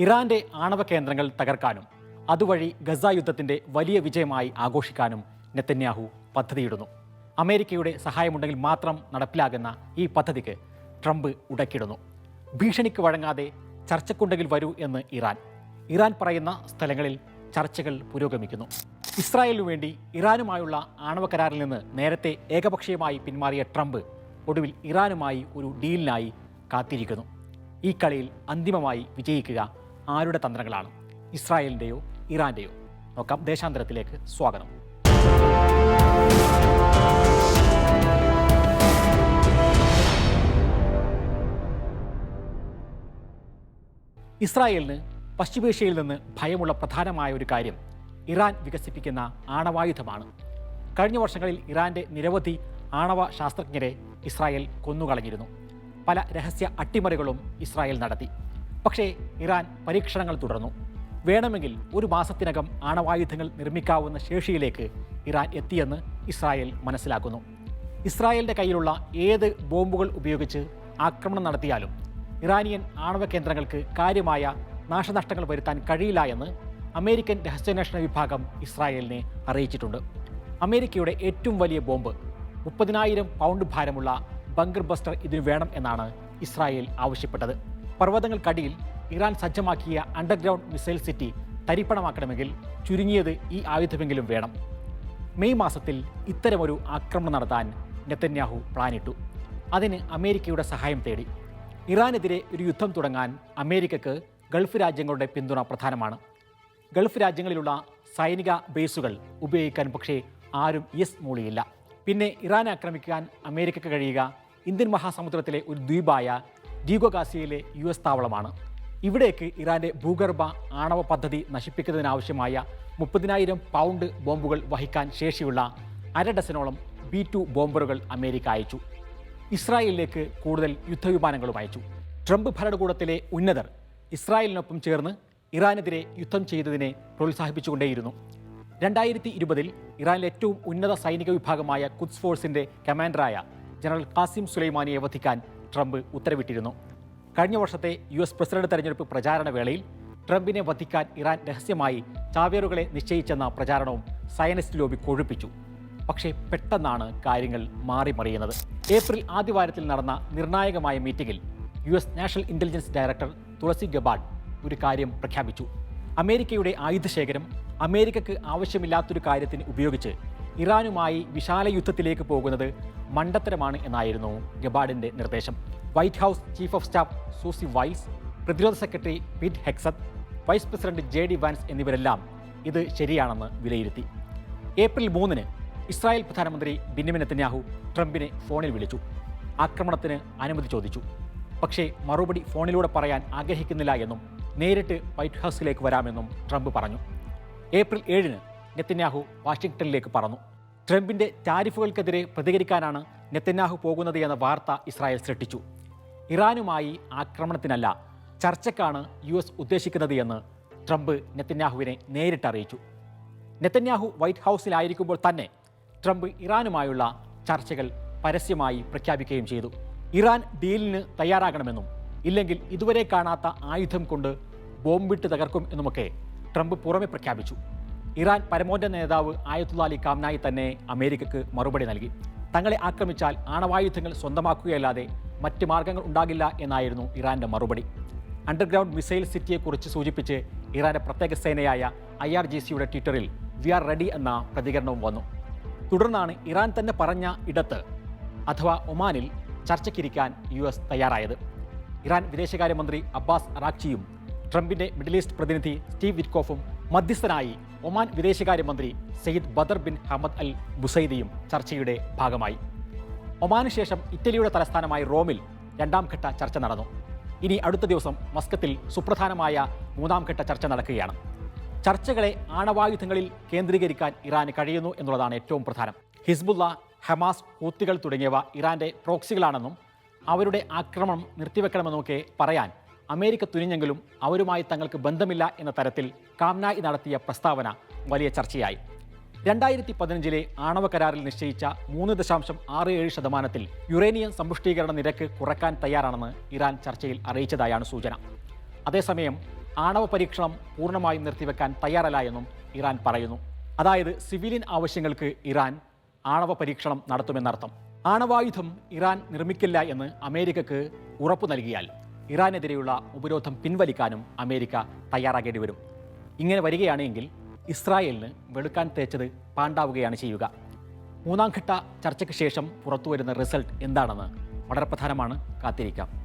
ഇറാന്റെ ആണവ കേന്ദ്രങ്ങൾ തകർക്കാനും അതുവഴി ഗസ യുദ്ധത്തിന്റെ വലിയ വിജയമായി ആഘോഷിക്കാനും നെതന്യാഹു പദ്ധതിയിടുന്നു. അമേരിക്കയുടെ സഹായമുണ്ടെങ്കിൽ മാത്രം നടപ്പിലാകുന്ന ഈ പദ്ധതിക്ക് ട്രംപ് ഉടക്കിടുന്നു. ഭീഷണിക്ക് വഴങ്ങാതെ ചർച്ചക്കുണ്ടെങ്കിൽ വരൂ എന്ന് ഇറാൻ പറയുന്ന സ്ഥലങ്ങളിൽ ചർച്ചകൾ പുരോഗമിക്കുന്നു. ഇസ്രായേലിനു വേണ്ടി ഇറാനുമായുള്ള ആണവ കരാറിൽ നിന്ന് നേരത്തെ ഏകപക്ഷീയമായി പിന്മാറിയ ട്രംപ് ഒടുവിൽ ഇറാനുമായി ഒരു ഡീലിനായി കാത്തിരിക്കുന്നു. ഈ കളിയിൽ അന്തിമമായി വിജയിക്കുക ആരുടെ തന്ത്രങ്ങളാണ്? ഇസ്രായേലിൻ്റെയോ ഇറാൻ്റെയോ? നോക്കാം. ദേശാന്തരത്തിലേക്ക് സ്വാഗതം. ഇസ്രായേലിന് പശ്ചിമേഷ്യയിൽ നിന്ന് ഭയമുള്ള പ്രധാനമായ ഒരു കാര്യം ഇറാൻ വികസിപ്പിക്കുന്ന ആണവായുധമാണ്. കഴിഞ്ഞ വർഷങ്ങളിൽ ഇറാന്റെ നിരവധി ആണവ ശാസ്ത്രജ്ഞരെ ഇസ്രായേൽ കൊന്നുകളഞ്ഞിരുന്നു. പല രഹസ്യ അട്ടിമറികളും ഇസ്രായേൽ നടത്തി. പക്ഷേ ഇറാൻ പരീക്ഷണങ്ങൾ തുടർന്നു. വേണമെങ്കിൽ ഒരു മാസത്തിനകം ആണവായുധങ്ങൾ നിർമ്മിക്കാവുന്ന ശേഷിയിലേക്ക് ഇറാൻ എത്തിയെന്ന് ഇസ്രായേൽ മനസ്സിലാക്കുന്നു. ഇസ്രായേലിൻ്റെ കയ്യിലുള്ള ഏത് ബോംബുകൾ ഉപയോഗിച്ച് ആക്രമണം നടത്തിയാലും ഇറാനിയൻ ആണവ കേന്ദ്രങ്ങൾക്ക് കാര്യമായ നാശനഷ്ടങ്ങൾ വരുത്താൻ കഴിയില്ല എന്ന് അമേരിക്കൻ രഹസ്യാന്വേഷണ വിഭാഗം ഇസ്രായേലിനെ അറിയിച്ചിട്ടുണ്ട്. അമേരിക്കയുടെ ഏറ്റവും വലിയ ബോംബ് 30,000 പൗണ്ട് ഭാരമുള്ള ബങ്കർ ബസ്റ്റർ ഇതിനു വേണം എന്നാണ് ഇസ്രായേൽ ആവശ്യപ്പെട്ടത്. പർവ്വതങ്ങൾക്കടിയിൽ ഇറാൻ സജ്ജമാക്കിയ അണ്ടർഗ്രൗണ്ട് മിസൈൽ സിറ്റി തരിപ്പണമാക്കണമെങ്കിൽ ചുരുങ്ങിയത് ഈ ആയുധമെങ്കിലും വേണം. മെയ് മാസത്തിൽ ഇത്തരമൊരു ആക്രമണം നടത്താൻ നെതന്യാഹു പ്ലാനിട്ടു. അതിന് അമേരിക്കയുടെ സഹായം തേടി. ഇറാനെതിരെ ഒരു യുദ്ധം തുടങ്ങാൻ അമേരിക്കക്ക് ഗൾഫ് രാജ്യങ്ങളുടെ പിന്തുണ പ്രധാനമാണ്. ഗൾഫ് രാജ്യങ്ങളിലുള്ള സൈനിക ബേസുകൾ ഉപയോഗിക്കാൻ പക്ഷേ ആരും മൂളിയില്ല. പിന്നെ ഇറാനെ ആക്രമിക്കാൻ അമേരിക്കക്ക് കഴിയുക ഇന്ത്യൻ മഹാസമുദ്രത്തിലെ ഒരു ദ്വീപായ ഡീഗോ ഗാസിയയിലെ US താവളമാണ്. ഇവിടേക്ക് ഇറാന്റെ ഭൂഗർഭ ആണവ പദ്ധതി നശിപ്പിക്കുന്നതിനാവശ്യമായ 30,000 പൗണ്ട് ബോംബുകൾ വഹിക്കാൻ ശേഷിയുള്ള 1/2 ഡസനോളം B-2 ബോംബറുകൾ അമേരിക്ക അയച്ചു. ഇസ്രായേലിലേക്ക് കൂടുതൽ യുദ്ധവിമാനങ്ങളും അയച്ചു. ട്രംപ് ഭരണകൂടത്തിലെ ഉന്നതർ ഇസ്രായേലിനൊപ്പം ചേർന്ന് ഇറാനെതിരെ യുദ്ധം ചെയ്തതിനെ പ്രോത്സാഹിപ്പിച്ചുകൊണ്ടേയിരുന്നു. 2020 ഇറാനിലെ ഏറ്റവും ഉന്നത സൈനിക വിഭാഗമായ ഖുദ്സ് ഫോഴ്സിന്റെ കമാൻഡറായ ജനറൽ ഖാസിം സുലൈമാനിയെ വധിക്കാൻ ട്രംപ് ഉത്തരവിട്ടിരുന്നു. കഴിഞ്ഞ വർഷത്തെ US പ്രസിഡന്റ് തെരഞ്ഞെടുപ്പ് പ്രചാരണ വേളയിൽ ട്രംപിനെ വധിക്കാൻ ഇറാൻ രഹസ്യമായി ചാവേറുകളെ നിശ്ചയിച്ചെന്ന പ്രചാരണവും സയനിസ്റ്റ് ലോബി കൊഴുപ്പിച്ചു. പക്ഷേ പെട്ടെന്നാണ് കാര്യങ്ങൾ മാറിമറിയുന്നത്. ഏപ്രിൽ ആദ്യവാരത്തിൽ നടന്ന നിർണായകമായ മീറ്റിംഗിൽ US നാഷണൽ ഇന്റലിജൻസ് ഡയറക്ടർ തുളസി ഗബാർഡ് ഒരു കാര്യം പ്രഖ്യാപിച്ചു. അമേരിക്കയുടെ ആയുധശേഖരം അമേരിക്കക്ക് ആവശ്യമില്ലാത്തൊരു കാര്യത്തിന് ഉപയോഗിച്ച് ഇറാനുമായി വിശാല യുദ്ധത്തിലേക്ക് പോകുന്നത് മണ്ടത്തരമാണ് എന്നായിരുന്നു ഗബാർഡിന്റെ നിർദ്ദേശം. White House chief of staff Susie Wiles, പ്രതിരോധ secretary Pete Hegseth, vice president JD Vance എന്നിവരെല്ലാം ഇത് ശരിയാണെന്ന് വിലയിരുത്തി. ഏപ്രിൽ 3-ന് ഇസ്രായേൽ പ്രധാനമന്ത്രി ബെന്യാമിൻ നെതന്യാഹു ട്രംപിനെ ഫോണിൽ വിളിച്ചു. ആക്രമണത്തിന് അനുമതി ചോദിച്ചു. പക്ഷേ മറുപടി ഫോണിലൂടെ പറയാൻ ആഗ്രഹിക്കുന്നില്ല എന്നും നേരിട്ട് വൈറ്റ് ഹൗസിലേക്ക് വരാമെന്നും ട്രംപ് പറഞ്ഞു. ഏപ്രിൽ 7-ന് നെതന്യാഹു വാഷിംഗ്ടണിലേക്ക് പറന്നു. ട്രംപിന്റെ ടാരിഫുകൾക്കെതിരെ പ്രതികരിക്കാനാണ് നെതന്യാഹു പോകുന്നത് എന്ന വാർത്ത ഇസ്രായേൽ സൃഷ്ടിച്ചു. ഇറാനുമായി ആക്രമണത്തിനല്ല, ചർച്ചയ്ക്കാണ് US ഉദ്ദേശിക്കുന്നത് എന്ന് ട്രംപ് നെതന്യാഹുവിനെ നേരിട്ട് അറിയിച്ചു. നെതന്യാഹു വൈറ്റ് ഹൗസിലായിരിക്കുമ്പോൾ തന്നെ ട്രംപ് ഇറാനുമായുള്ള ചർച്ചകൾ പരസ്യമായി പ്രഖ്യാപിക്കുകയും ചെയ്തു. ഇറാൻ ഡീലിന് തയ്യാറാകണമെന്നും ഇല്ലെങ്കിൽ ഇതുവരെ കാണാത്ത ആയുധം കൊണ്ട് ബോംബിട്ട് തകർക്കും എന്നുമൊക്കെ ട്രംപ് പുറമെ പ്രഖ്യാപിച്ചു. ഇറാൻ പരമോന്നത നേതാവ് ആയത്തുള്ള അലി ഖാംനായി തന്നെ അമേരിക്കക്ക് മറുപടി നൽകി. തങ്ങളെ ആക്രമിച്ചാൽ ആണവായുധങ്ങൾ സ്വന്തമാക്കുകയല്ലാതെ മറ്റ് മാർഗങ്ങൾ ഉണ്ടാകില്ല എന്നായിരുന്നു ഇറാന്റെ മറുപടി. അണ്ടർഗ്രൗണ്ട് മിസൈൽ സിറ്റിയെക്കുറിച്ച് സൂചിപ്പിച്ച് ഇറാന്റെ പ്രത്യേക സേനയായ IRGCയുടെ ട്വിറ്ററിൽ "വി ആർ റെഡി" എന്ന പ്രതികരണവും വന്നു. തുടർന്നാണ് ഇറാൻ തന്നെ പറഞ്ഞ ഇടത്ത് അഥവാ ഒമാനിൽ ചർച്ചയ്ക്കിരിക്കാൻ US തയ്യാറായത്. ഇറാൻ വിദേശകാര്യമന്ത്രി അബ്ബാസ് അറാക്ചിയും ട്രംപിന്റെ മിഡിൽ ഈസ്റ്റ് പ്രതിനിധി സ്റ്റീവ് വിറ്റ്കോഫും മധ്യസ്ഥനായി ഒമാൻ വിദേശകാര്യമന്ത്രി Sayyid Badr bin Hamad Al ബുസൈദിയും ചർച്ചയുടെ ഭാഗമായി. ഒമാന് ശേഷം ഇറ്റലിയുടെ തലസ്ഥാനമായ റോമിൽ 2ാം ഘട്ട ചർച്ച നടന്നു. ഇനി അടുത്ത ദിവസം മസ്കത്തിൽ സുപ്രധാനമായ 3ാം ഘട്ട ചർച്ച നടക്കുകയാണ്. ചർച്ചകളെ ആണവായുധങ്ങളിൽ കേന്ദ്രീകരിക്കാൻ ഇറാന് കഴിയുന്നു എന്നുള്ളതാണ് ഏറ്റവും പ്രധാനം. ഹിസ്ബുള്ള, ഹമാസ്, ഹൂത്തികൾ തുടങ്ങിയവ ഇറാന്റെ പ്രോക്സികളാണെന്നും അവരുടെ ആക്രമണം നിർത്തിവെക്കണമെന്നൊക്കെ പറയാൻ അമേരിക്ക തുനിഞ്ഞെങ്കിലും അവരുമായി തങ്ങൾക്ക് ബന്ധമില്ല എന്ന തരത്തിൽ ഖാംനായി നടത്തിയ പ്രസ്താവന വലിയ ചർച്ചയായി. 2015 ആണവ കരാറിൽ നിശ്ചയിച്ച 3.67% യുറേനിയം സമ്പുഷ്ടീകരണ നിരക്ക് കുറയ്ക്കാൻ തയ്യാറാണെന്ന് ഇറാൻ ചർച്ചയിൽ അറിയിച്ചതായാണ് സൂചന. അതേസമയം ആണവ പരീക്ഷണം പൂർണ്ണമായും നിർത്തിവെക്കാൻ തയ്യാറല്ല എന്നും ഇറാൻ പറയുന്നു. അതായത് സിവിലിയൻ ആവശ്യങ്ങൾക്ക് ഇറാൻ ആണവ പരീക്ഷണം നടത്തുമെന്നർത്ഥം. ആണവായുധം ഇറാൻ നിർമ്മിക്കില്ല എന്ന് അമേരിക്കക്ക് ഉറപ്പു നൽകിയാൽ ഇറാനെതിരെയുള്ള ഉപരോധം പിൻവലിക്കാനും അമേരിക്ക തയ്യാറാകേണ്ടി വരും. ഇങ്ങനെ വരികയാണെങ്കിൽ ഇസ്രായേലിന് വെളുക്കാൻ തേച്ചത് പാണ്ടാവുകയാണ് ചെയ്യുക. മൂന്നാം ഘട്ട ചർച്ചയ്ക്ക് ശേഷം പുറത്തുവരുന്ന റിസൾട്ട് എന്താണെന്ന് വളരെ പ്രധാനമാണ്. കാത്തിരിക്കാം.